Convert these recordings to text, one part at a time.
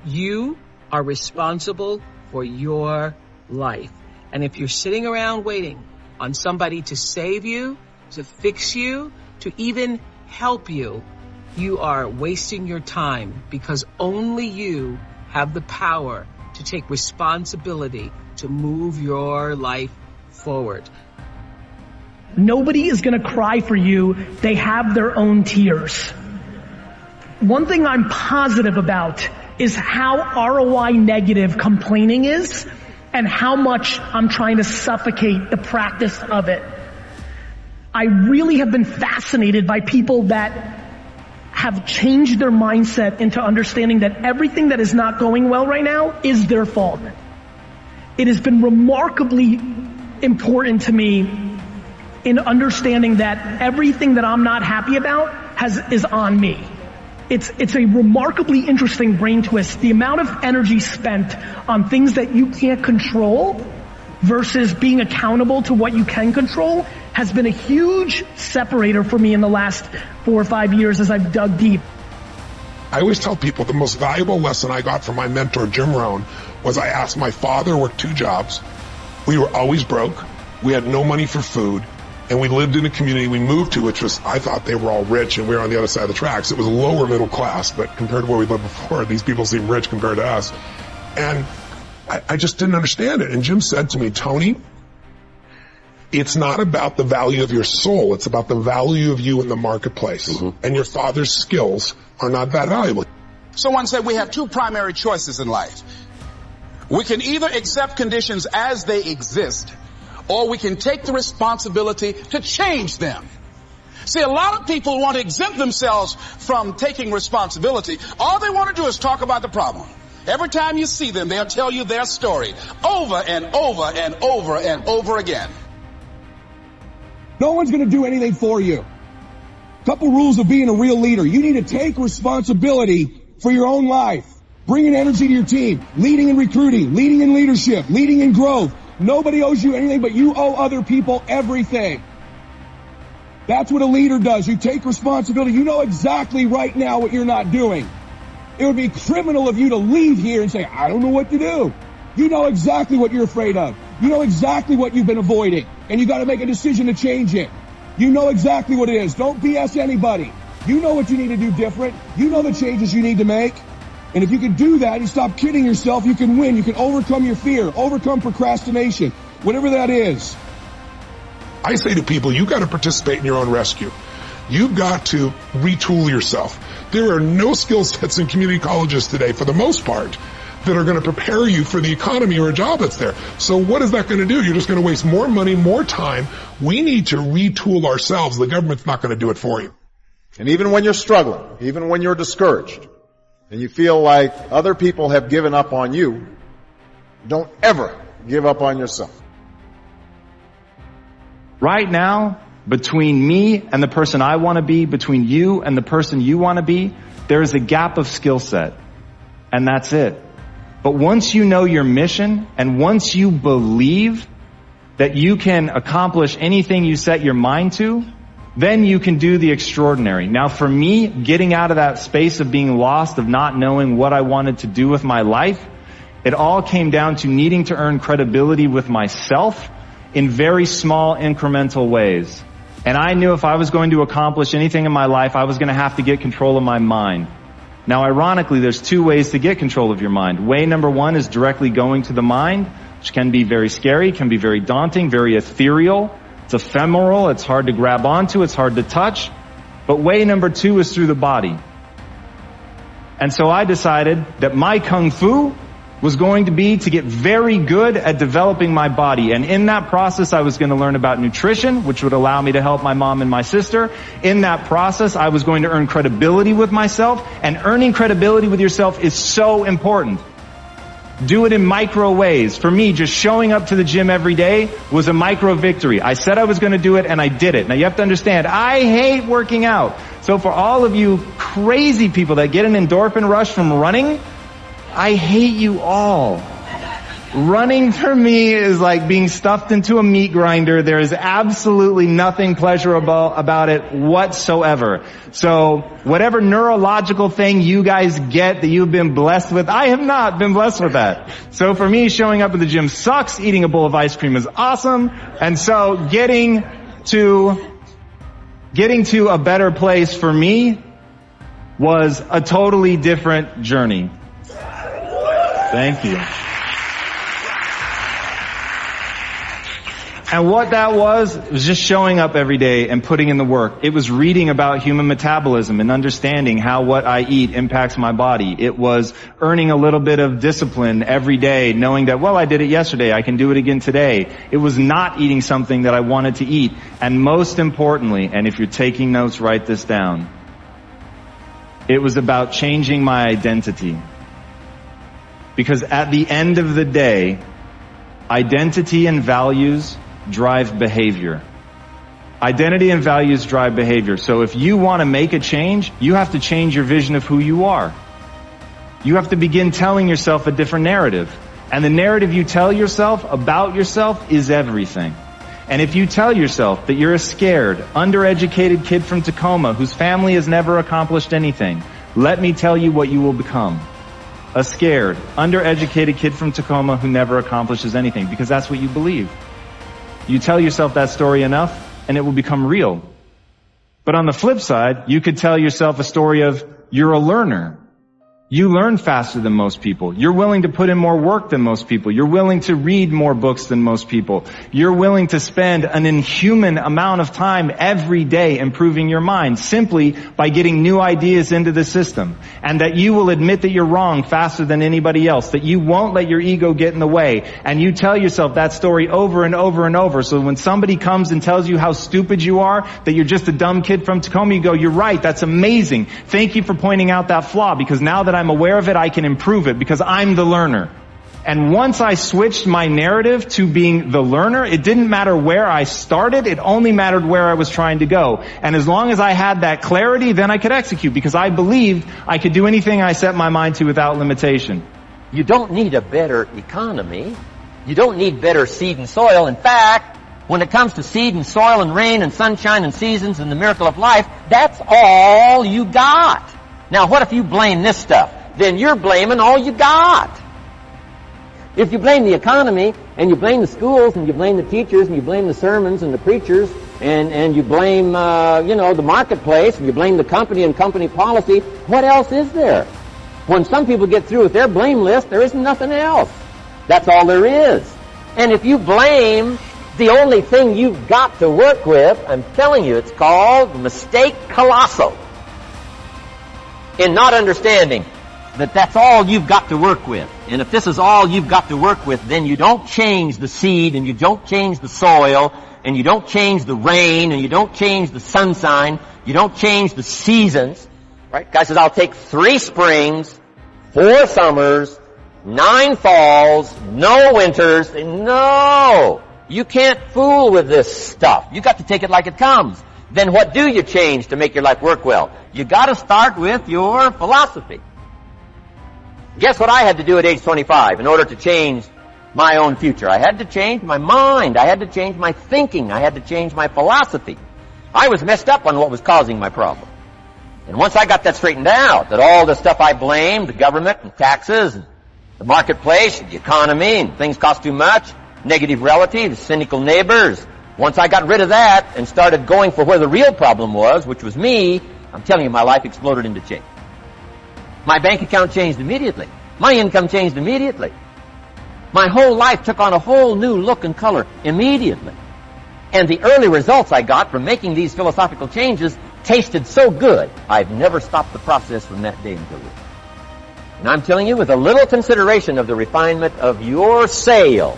You are responsible for your life. And if you're sitting around waiting on somebody to save you, to fix you, to even help you, you are wasting your time, because only you have the power to take responsibility to move your life forward. Nobody is going to cry for you. They have their own tears. One thing I'm positive about is how ROI negative complaining is and how much I'm trying to suffocate the practice of it. I really have been fascinated by people that have changed their mindset into understanding that everything that is not going well right now is their fault. It has been remarkably important to me in understanding that everything that I'm not happy about is on me. It's a remarkably interesting brain twist. The amount of energy spent on things that you can't control versus being accountable to what you can control has been a huge separator for me in the last 4 or 5 years as I've dug deep. I always tell people the most valuable lesson I got from my mentor, Jim Rohn, was I asked my father, worked 2 jobs. We were always broke. We had no money for food. And we lived in a community we moved to, which was, I thought they were all rich and we were on the other side of the tracks. It was lower middle class, but compared to where we lived before, these people seem rich compared to us. And I just didn't understand it. And Jim said to me, Tony, it's not about the value of your soul. It's about the value of you in the marketplace. Mm-hmm. And your father's skills are not that valuable. Someone said we have 2 primary choices in life. We can either accept conditions as they exist, or we can take the responsibility to change them. See, a lot of people want to exempt themselves from taking responsibility. All they want to do is talk about the problem. Every time you see them, they'll tell you their story over and over and over and over again. No one's going to do anything for you. Couple rules of being a real leader. You need to take responsibility for your own life. Bringing energy to your team. Leading in recruiting. Leading in leadership. Leading in growth. Nobody owes you anything, but you owe other people everything. That's what a leader does. You take responsibility. You know exactly right now what you're not doing. It would be criminal of you to leave here and say, I don't know what to do. You know exactly what you're afraid of. You know exactly what you've been avoiding, and you got to make a decision to change it. You know exactly what it is. Don't BS anybody. You know what you need to do different. You know the changes you need to make. And if you can do that, you stop kidding yourself, you can win. You can overcome your fear, overcome procrastination, whatever that is. I say to people, you got to participate in your own rescue. You've got to retool yourself. There are no skill sets in community colleges today, for the most part, that are going to prepare you for the economy or a job that's there. So what is that going to do? You're just going to waste more money, more time. We need to retool ourselves. The government's not going to do it for you. And even when you're struggling, even when you're discouraged, and you feel like other people have given up on you, don't ever give up on yourself. Right now, between me and the person I want to be, between you and the person you want to be, there is a gap of skill set. And that's it. But once you know your mission, and once you believe that you can accomplish anything you set your mind to, then you can do the extraordinary. Now for me, getting out of that space of being lost, of not knowing what I wanted to do with my life, it all came down to needing to earn credibility with myself in very small incremental ways. And I knew if I was going to accomplish anything in my life, I was going to have to get control of my mind. Now ironically, there's 2 ways to get control of your mind. Way number 1 is directly going to the mind, which can be very scary, can be very daunting, very ethereal. It's ephemeral, it's hard to grab onto, it's hard to touch. But way number 2 is through the body. And so I decided that my kung fu was going to be to get very good at developing my body. And in that process, I was going to learn about nutrition, which would allow me to help my mom and my sister. In that process, I was going to earn credibility with myself. And earning credibility with yourself is so important. Do it in micro ways. For me, just showing up to the gym every day was a micro victory. I said I was going to do it, and I did it. Now you have to understand, I hate working out. So for all of you crazy people that get an endorphin rush from running, I hate you all. Running for me is like being stuffed into a meat grinder. There is absolutely nothing pleasurable about it whatsoever. So whatever neurological thing you guys get that you've been blessed with, I have not been blessed with that. So for me, showing up at the gym sucks. Eating a bowl of ice cream is awesome. And so getting to a better place for me was a totally different journey. Thank you. And what that was just showing up every day and putting in the work. It was reading about human metabolism and understanding how what I eat impacts my body. It was earning a little bit of discipline every day, knowing that, well, I did it yesterday, I can do it again today. It was not eating something that I wanted to eat. And most importantly, and if you're taking notes, write this down, it was about changing my identity. Because at the end of the day, identity and values drive behavior. Identity and values drive behavior. So if you want to make a change, you have to change your vision of who you are. You have to begin telling yourself a different narrative. And the narrative you tell yourself about yourself is everything. And if you tell yourself that you're a scared, undereducated kid from Tacoma whose family has never accomplished anything, let me tell you what you will become. A scared, undereducated kid from Tacoma who never accomplishes anything, because that's what you believe. You tell yourself that story enough, and it will become real. But on the flip side, you could tell yourself a story of, you're a learner. You learn faster than most people. You're willing to put in more work than most people. You're willing to read more books than most people. You're willing to spend an inhuman amount of time every day improving your mind simply by getting new ideas into the system. And that you will admit that you're wrong faster than anybody else. That you won't let your ego get in the way. And you tell yourself that story over and over and over. So when somebody comes and tells you how stupid you are, that you're just a dumb kid from Tacoma, you go, you're right, that's amazing. Thank you for pointing out that flaw, because now that I'm aware of it, I can improve it because I'm the learner. And once I switched my narrative to being the learner, it didn't matter where I started, it only mattered where I was trying to go. And as long as I had that clarity, then I could execute, because I believed I could do anything I set my mind to without limitation. You don't need a better economy. You don't need better seed and soil. In fact, when it comes to seed and soil and rain and sunshine and seasons and the miracle of life, that's all you got. Now, what if you blame this stuff? Then you're blaming all you got. If you blame the economy, and you blame the schools, and you blame the teachers, and you blame the sermons and the preachers, and you blame, the marketplace, and you blame the company and company policy, what else is there? When some people get through with their blame list, there isn't nothing else. That's all there is. And if you blame the only thing you've got to work with, I'm telling you, it's called mistake colossal. In not understanding that that's all you've got to work with. And if this is all you've got to work with, then you don't change the seed, and you don't change the soil, and you don't change the rain, and you don't change the sunshine, you don't change the seasons. Right? Guy says, I'll take 3 springs, 4 summers, 9 falls, no winters. No! You can't fool with this stuff. You got to take it like it comes. Then what do you change to make your life work well? You got to start with your philosophy. Guess what I had to do at age 25 in order to change my own future? I had to change my mind. I had to change my thinking. I had to change my philosophy. I was messed up on what was causing my problem. And once I got that straightened out, that all the stuff I blamed, the government and taxes and the marketplace and the economy and things cost too much, negative relatives, cynical neighbors, once I got rid of that and started going for where the real problem was, which was me, I'm telling you, my life exploded into change. My bank account changed immediately. My income changed immediately. My whole life took on a whole new look and color immediately. And the early results I got from making these philosophical changes tasted so good, I've never stopped the process from that day until this. And I'm telling you, with a little consideration of the refinement of your sail,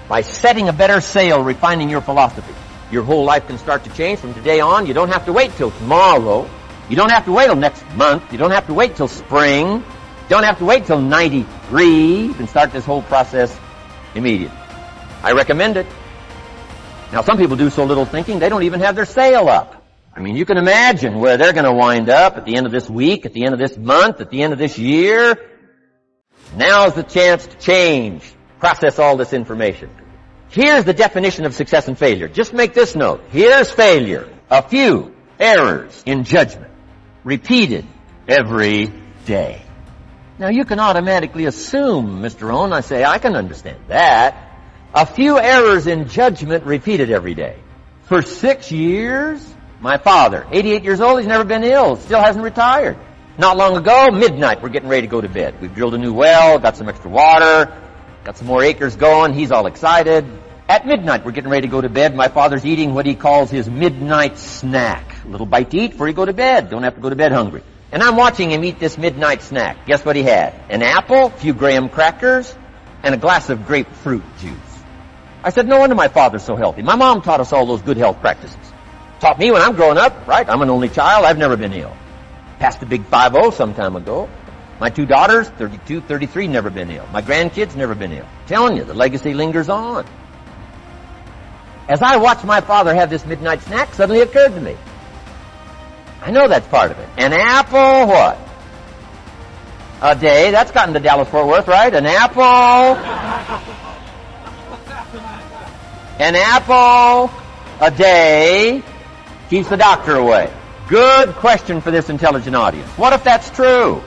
by setting a better sail, refining your philosophy, your whole life can start to change from today on. You don't have to wait till tomorrow. You don't have to wait till next month. You don't have to wait till spring. You don't have to wait till 93. You can start this whole process immediately. I recommend it. Now, some people do so little thinking, they don't even have their sail up. I mean, you can imagine where they're going to wind up at the end of this week, at the end of this month, at the end of this year. Now's the chance to change. process all this information. Here's the definition of success and failure. Just make this note. Here's failure. A few errors in judgment, repeated every day. Now you can automatically assume, Mr. Owen, I say, I can understand that. A few errors in judgment repeated every day. For 6 years, my father, 88 years old, he's never been ill, still hasn't retired. Not long ago, midnight, we're getting ready to go to bed. We've drilled a new well, got some extra water, got some more acres going, he's all excited. At midnight, we're getting ready to go to bed. My father's eating what he calls his midnight snack. A little bite to eat before you go to bed. Don't have to go to bed hungry. And I'm watching him eat this midnight snack. Guess what he had? An apple, a few graham crackers, and a glass of grapefruit juice. I said, no wonder my father's so healthy. My mom taught us all those good health practices. Taught me when I'm growing up, right? I'm an only child. I've never been ill. Passed the big 5-0 some time ago. My 2 daughters, 32, 33, never been ill. My grandkids, never been ill. I'm telling you, the legacy lingers on. As I watched my father have this midnight snack, suddenly it occurred to me. I know that's part of it. An apple, what? A day. That's gotten to Dallas-Fort Worth, right? An apple. An apple a day keeps the doctor away. Good question for this intelligent audience. What if that's true?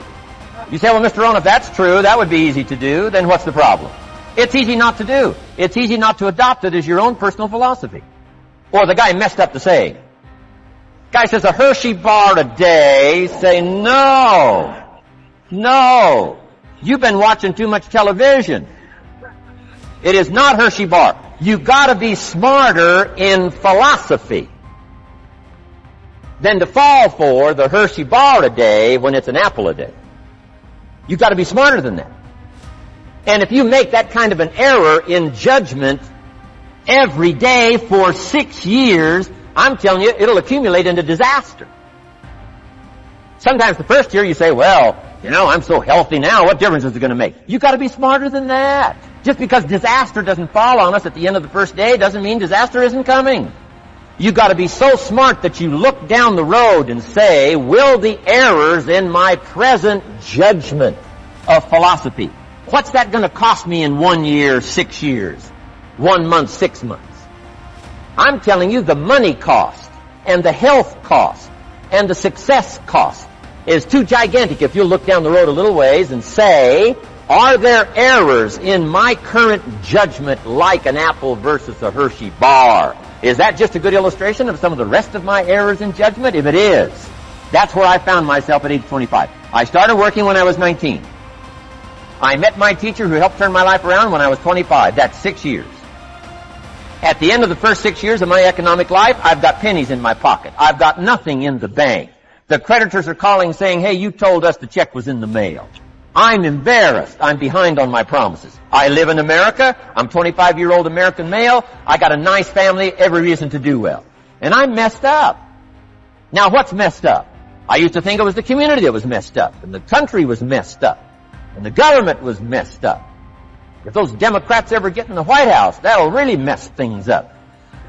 You say, well, Mr. Owen, if that's true, that would be easy to do. Then what's the problem? It's easy not to do. It's easy not to adopt it as your own personal philosophy. Or the guy messed up the saying. Guy says a Hershey bar a day. Say, no. No. You've been watching too much television. It is not Hershey bar. You've got to be smarter in philosophy than to fall for the Hershey bar a day when it's an apple a day. You've got to be smarter than that. And if you make that kind of an error in judgment every day for 6 years, I'm telling you, it'll accumulate into disaster. Sometimes the first year you say, well, you know, I'm so healthy now, what difference is it going to make? You've got to be smarter than that. Just because disaster doesn't fall on us at the end of the first day doesn't mean disaster isn't coming. You've got to be so smart that you look down the road and say, will the errors in my present judgment of philosophy, what's that going to cost me in 1 year, 6 years, 1 month, 6 months? I'm telling you the money cost and the health cost and the success cost is too gigantic if you look down the road a little ways and say, are there errors in my current judgment like an apple versus a Hershey bar? Is that just a good illustration of some of the rest of my errors in judgment? If it is, that's where I found myself at age 25. I started working when I was 19. I met my teacher who helped turn my life around when I was 25. That's 6 years. At the end of the first 6 years of my economic life, I've got pennies in my pocket. I've got nothing in the bank. The creditors are calling saying, hey, you told us the check was in the mail. I'm embarrassed. I'm behind on my promises. I live in America. I'm 25-year-old American male. I got a nice family, every reason to do well. And I'm messed up. Now, what's messed up? I used to think it was the community that was messed up, and the country was messed up, and the government was messed up. If those Democrats ever get in the White House, that'll really mess things up.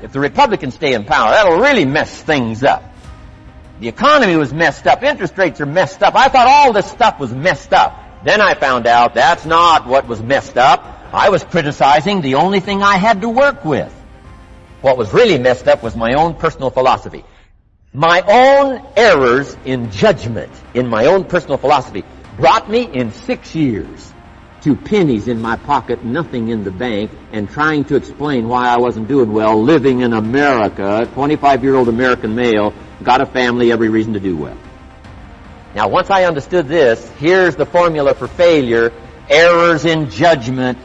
If the Republicans stay in power, that'll really mess things up. The economy was messed up. Interest rates are messed up. I thought all this stuff was messed up. Then I found out that's not what was messed up. I was criticizing the only thing I had to work with. What was really messed up was my own personal philosophy. My own errors in judgment in my own personal philosophy brought me in 6 years to pennies in my pocket, nothing in the bank, and trying to explain why I wasn't doing well living in America, 25-year-old American male, got a family, every reason to do well. Now, once I understood this, here's the formula for failure: errors in judgment,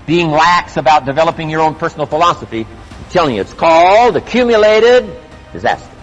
being lax about developing your own personal philosophy. I'm telling you, it's called accumulated disaster.